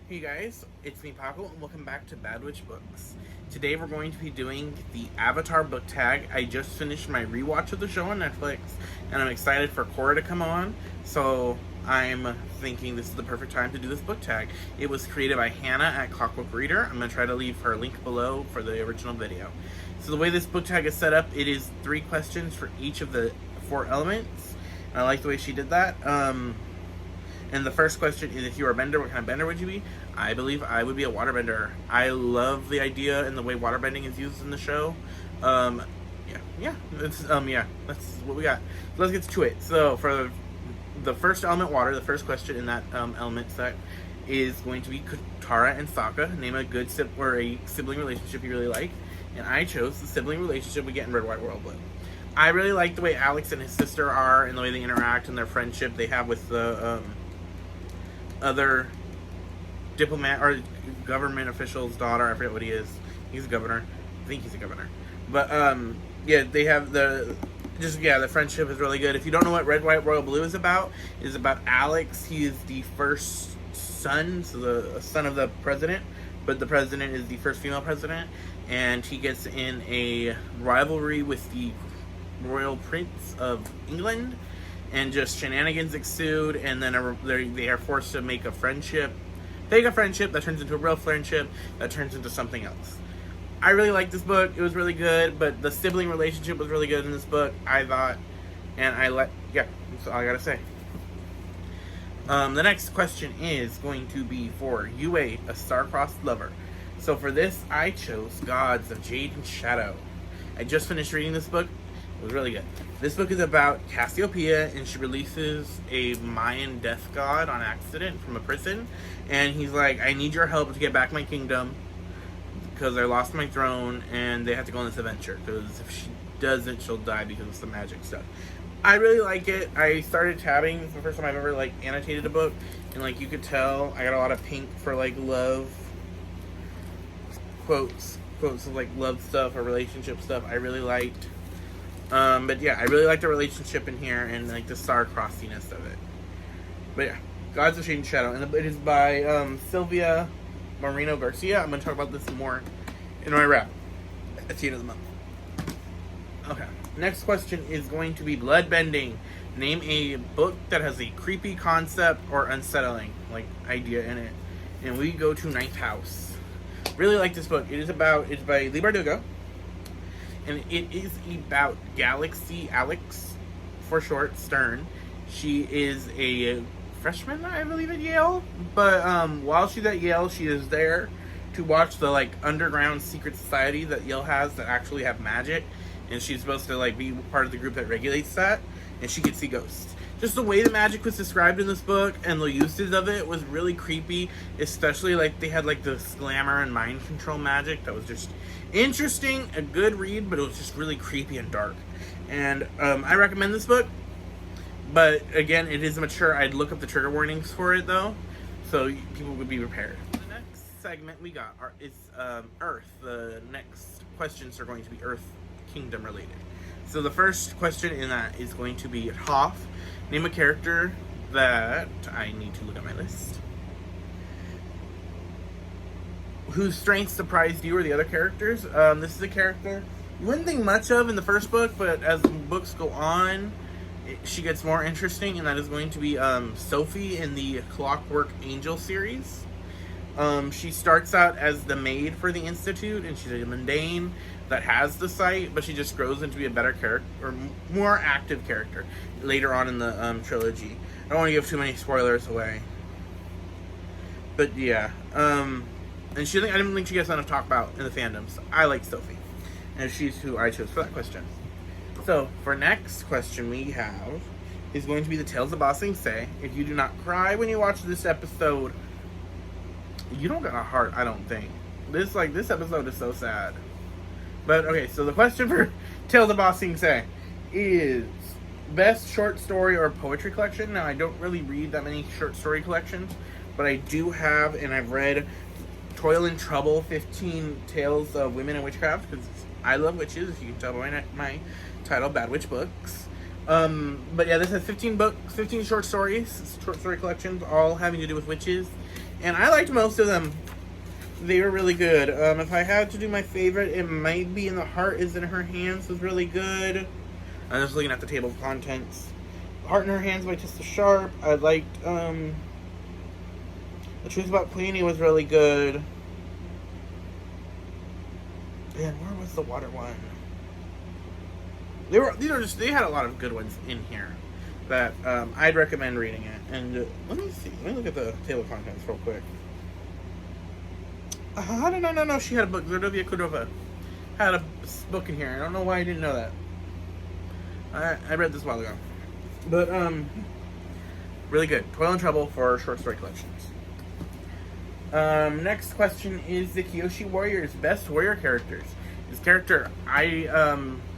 Hey guys, it's me Paco and welcome back to Badwitchbooks. Today we're going to be doing the Avatar book tag. I just finished my rewatch of the show on Netflix and I'm excited for Korra to come on, so I'm thinking this is the perfect time to do this book tag. It was created by Hannah at Clockwork Reader. I'm going to try to leave her link below for the original video. So the way this book tag is set up, it is 3 questions for each of the 4 elements. And I like the way she did that. And the first question is, if you were a bender, what kind of bender would you be? I believe I would be a waterbender. I love the idea and the way waterbending is used in the show. That's what we got. So let's get to it. So for the first element, water, the first question in that element set is going to be Katara and Sokka. Name a good sibling relationship you really like. And I chose the sibling relationship we get in Red, White, Royal Blue. I really like the way Alex and his sister are and the way they interact and their friendship they have with the other diplomat or government official's daughter. I forget what he is. He's a governor. I think he's a governor. But they have the friendship is really good. If you don't know what Red, White, Royal Blue is about Alex. He is the first son, so the son of the president, but the president is the first female president, and he gets in a rivalry with the Royal Prince of England, and just shenanigans ensued, and then they are forced to make a friendship, fake a friendship that turns into a real friendship that turns into something else. I really liked this book. It was really good, but the sibling relationship was really good in this book, I thought, and that's all I gotta say. The next question is going to be for Yue, a star-crossed lover. So for this, I chose Gods of Jade and Shadow. I just finished reading this book. It was really good. This book is about Cassiopeia, and she releases a Mayan death god on accident from a prison. And he's like, I need your help to get back my kingdom because I lost my throne, and they have to go on this adventure because if she doesn't, she'll die because of some magic stuff. I really like it. I started tabbing. It's the first time I've ever annotated a book, and you could tell I got a lot of pink for love quotes of love stuff or relationship stuff. I really liked. I really like the relationship in here and the star-crossiness of it. But yeah, Gods of Shade and Shadow, and it is by Sylvia Moreno Garcia. I'm going to talk about this more in my wrap at the end of the month. Okay, next question is going to be Bloodbending. Name a book that has a creepy concept or unsettling idea in it. And we go to Ninth House. Really like this book. It's by Lee Bardugo. And it is about Galaxy Alex, for short, Stern. She is a freshman, I believe, at Yale. But while she's at Yale, she is there to watch the underground secret society that Yale has that actually have magic. And she's supposed to be part of the group that regulates that. And she can see ghosts. Just the way the magic was described in this book and the uses of it was really creepy. Especially they had this glamour and mind control magic that was just interesting, a good read, but it was just really creepy and dark. And I recommend this book. But again, it is mature. I'd look up the trigger warnings for it though, so people would be prepared. The next segment we got is Earth. The next questions are going to be Earth Kingdom related. So the first question in that is going to be Hoth. Name a character that I need to look at my list. Whose strengths surprised you or the other characters? This is a character you wouldn't think much of in the first book, but as the books go on, she gets more interesting, and that is going to be Sophie in the Clockwork Angel series. She starts out as the maid for the Institute, and she's a mundane that has the sight, but she just grows into be a better character, or more active character, later on in the trilogy. I don't want to give too many spoilers away. But yeah, and I didn't think she gets enough talk about in the fandoms. I like Sophie, and she's who I chose for that question. So, for next question we have is going to be the Tales of Ba Sing Se. If you do not cry when you watch this episode, you don't got a heart, I don't think. This episode is so sad. But okay, so the question for Tales of Ba Sing Se is best short story or poetry collection. Now, I don't really read that many short story collections, but I do have, and I've read Toil and Trouble, 15 Tales of Women in Witchcraft, because I love witches, if you can tell by my title, Badwitchbooks. But yeah, this has 15 books, 15 short stories, short story collections, all having to do with witches. And I liked most of them. They were really good. If I had to do my favorite, it might be In the Heart is in Her Hands was really good. I'm just looking at the table of contents. Heart in Her Hands by Tista Sharp. I liked The Truth About Queenie was really good. And where was the water one? They had a lot of good ones in here that I'd recommend reading it. And let me see. Let me look at the table of contents real quick. How did I not know she had a book? Zerdovia Cordova had a book in here. I don't know why I didn't know that. I read this a while ago. But, really good. Toil and Trouble for short story collections. Next question is the Kyoshi Warrior's best warrior characters. His character, I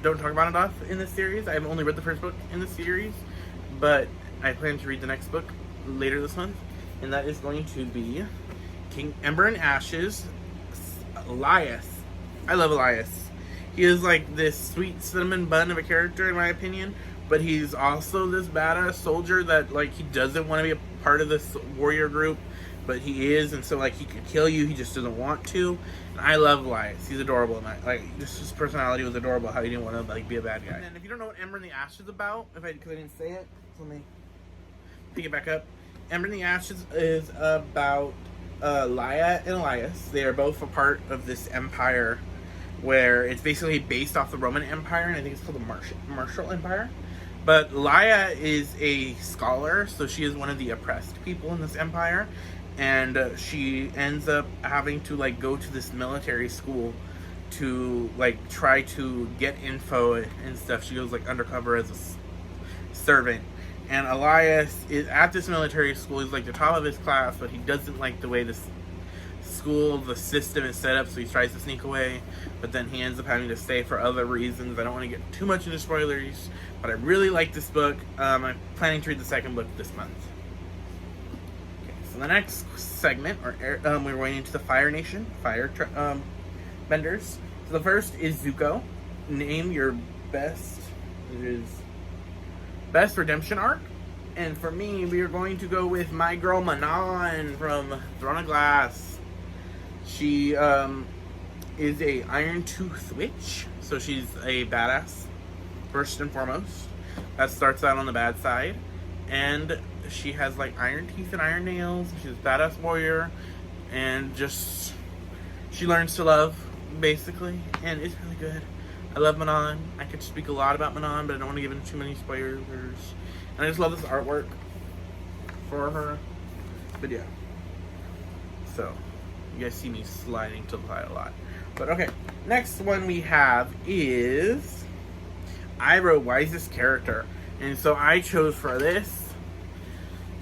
don't talk about enough in this series. I've only read the first book in the series, but I plan to read the next book later this month, and that is going to be King Ember and Ashes, Elias. I love Elias. He is like this sweet cinnamon bun of a character in my opinion, but he's also this badass soldier that like he doesn't want to be a part of this warrior group, but he is, and so like he could kill you, he just doesn't want to. And I love Elias. He's adorable, and like just his personality was adorable. How he didn't want to like be a bad guy. And if you don't know what Ember and the Ashes is about, because I didn't say it, so let me pick it back up. Ember and the Ashes is about Laia and Elias. They are both a part of this empire where it's basically based off the Roman Empire, and I think it's called the Martial Empire. But Laia is a scholar, so she is one of the oppressed people in this empire, and she ends up having to like go to this military school to like try to get info and stuff. She goes like undercover as a servant. And Elias is at this military school. He's like the top of his class, but he doesn't like the way this school, the system is set up, so he tries to sneak away. But then he ends up having to stay for other reasons. I don't want to get too much into spoilers, but I really like this book. I'm planning to read the second book this month. Okay, so the next segment, we're going into the Fire Nation, benders. So the first is Zuko. Name your best. It is best redemption arc, and for me, we are going to go with my girl Manon from Throne of Glass. She is a Iron Tooth witch, so she's a badass first and foremost. That starts out on the bad side, and she has like iron teeth and iron nails. She's a badass warrior, and just she learns to love basically, and it's really good. I love Manon. I could speak a lot about Manon, but I don't want to give into too many spoilers. And I just love this artwork for her. But yeah. So, you guys see me sliding to the side a lot. But okay, next one we have is Iroh, wisest character. And so I chose for this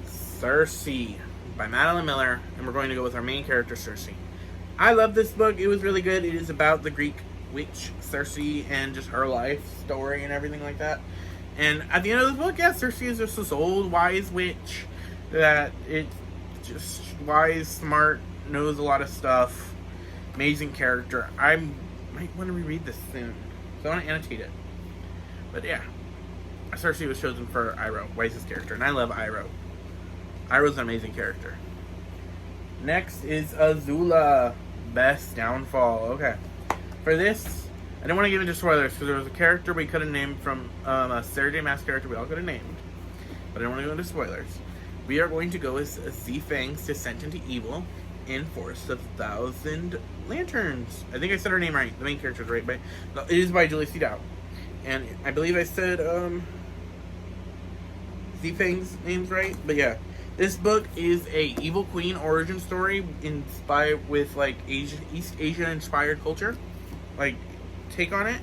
Cersei by Madeline Miller. And we're going to go with our main character, Cersei. I love this book. It was really good. It is about the Greek witch Cersei and just her life story and everything like that. And at the end of the book, yeah, Cersei is just this old wise witch that it's just wise, smart, knows a lot of stuff. Amazing character. I might want to reread this soon, so I want to annotate it. But yeah, Cersei was chosen for Iroh, wisest character, and I love Iroh. Iroh's an amazing character. Next is Azula, best downfall. Okay. For this, I didn't want to give into spoilers because there was a character we could have named from a Saturday Mass character we all could have named. But I didn't want to go into spoilers. We are going to go with Z Fang's Descent into Evil in Forest of Thousand Lanterns. I think I said her name right. The main character is right. It is by Julie C. Dowd. And I believe I said Z Fang's name's right. But yeah. This book is a evil queen origin story inspired with like East Asian inspired culture. Like take on it.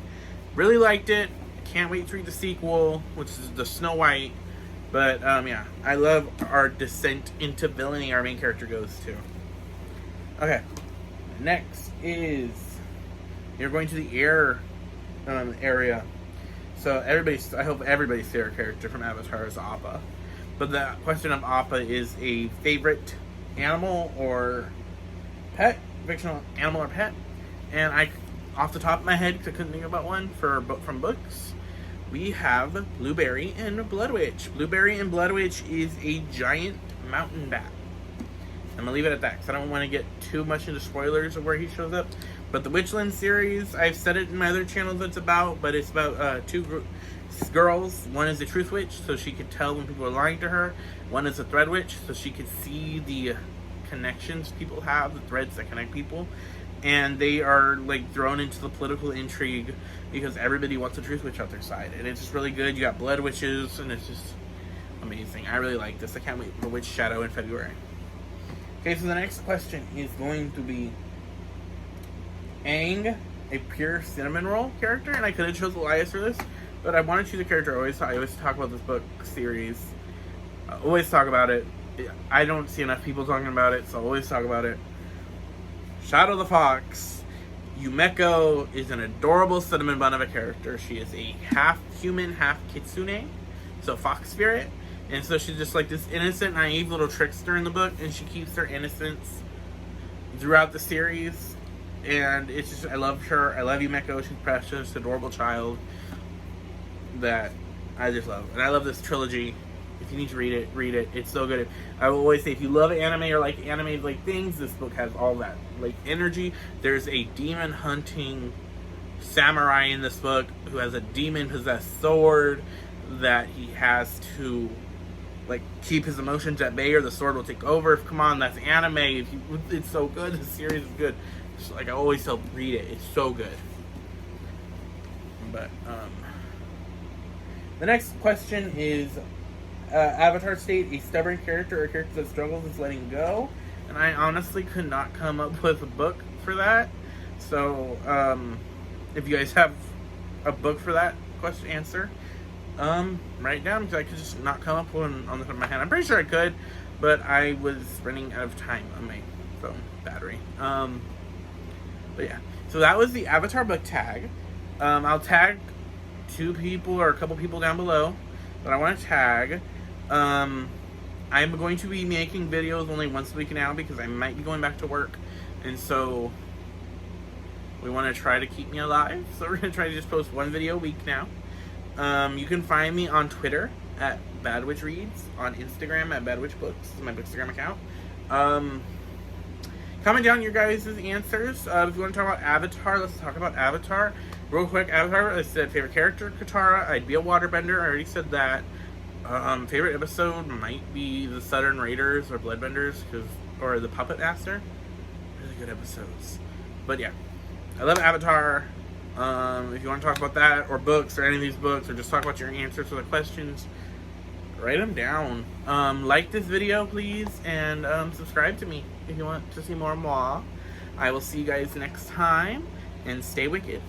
Really liked it. Can't wait to read the sequel, which is the Snow White. But yeah, I love our descent into villainy our main character goes to. Okay, next is you're going to the air area. So I hope everybody's favorite character from Avatar is Appa. But the question of Appa is a favorite animal or pet, fictional animal or pet, and I, off the top of my head, because I couldn't think about one from books, we have Blueberry and Blood Witch. Blueberry and Blood Witch is a giant mountain bat. I'm gonna leave it at that because I don't want to get too much into spoilers of where he shows up. But the Witchland series, I've said it in my other channels it's about, but it's about two girls. One is a truth witch, so she could tell when people are lying to her. One is a thread witch, so she could see the connections people have, the threads that connect people. And they are like thrown into the political intrigue because everybody wants a truth witch out their side. And it's just really good. You got blood witches, and it's just amazing. I really like this. I can't wait for Witch Shadow in February. Okay, so the next question is going to be Aang, a pure cinnamon roll character. And I could have chose Elias for this, but I want to choose a character. I always talk about this book series. I always talk about it. I don't see enough people talking about it, so I always talk about it. Shadow the Fox. Yumeko is an adorable cinnamon bun of a character. She is a half human, half kitsune, so fox spirit. And so she's just like this innocent, naive little trickster in the book, and she keeps her innocence throughout the series. And it's just, I love her. I love Yumeko. She's precious, adorable child that I just love. And I love this trilogy. If you need to read it, read it. It's so good. I will always say, if you love anime or like animated like things, this book has all that like energy. There's a demon hunting samurai in this book who has a demon possessed sword that he has to like keep his emotions at bay or the sword will take over. Come on, that's anime. It's so good. The series is good. It's like I always tell, read it. It's so good. But the next question is Avatar state a stubborn character or a character that struggles with letting go. And I honestly could not come up with a book for that. So if you guys have a book for that question answer, write it down because I could just not come up with one on the top of my head. I'm pretty sure I could, but I was running out of time on my phone battery. But yeah, so that was the Avatar book tag. I'll tag 2 people or a couple people down below that I want to tag. I'm going to be making videos only once a week now because I might be going back to work, and so we want to try to keep me alive. So we're going to try to just post 1 video a week now. You can find me on Twitter at badwitchreads, on Instagram at badwitchbooks. This is my Bookstgram account. Comment down your guys' answers. If you want to talk about Avatar, let's talk about Avatar. Real quick, Avatar, I said favorite character, Katara. I'd be a waterbender. I already said that. Favorite episode might be the Southern Raiders or Bloodbenders, or the Puppet Master. Really good episodes. But yeah, I love Avatar. If you want to talk about that, or books, or any of these books, or just talk about your answers to the questions, write them down. Like this video, please, and subscribe to me if you want to see more moi. I will see you guys next time, and stay wicked.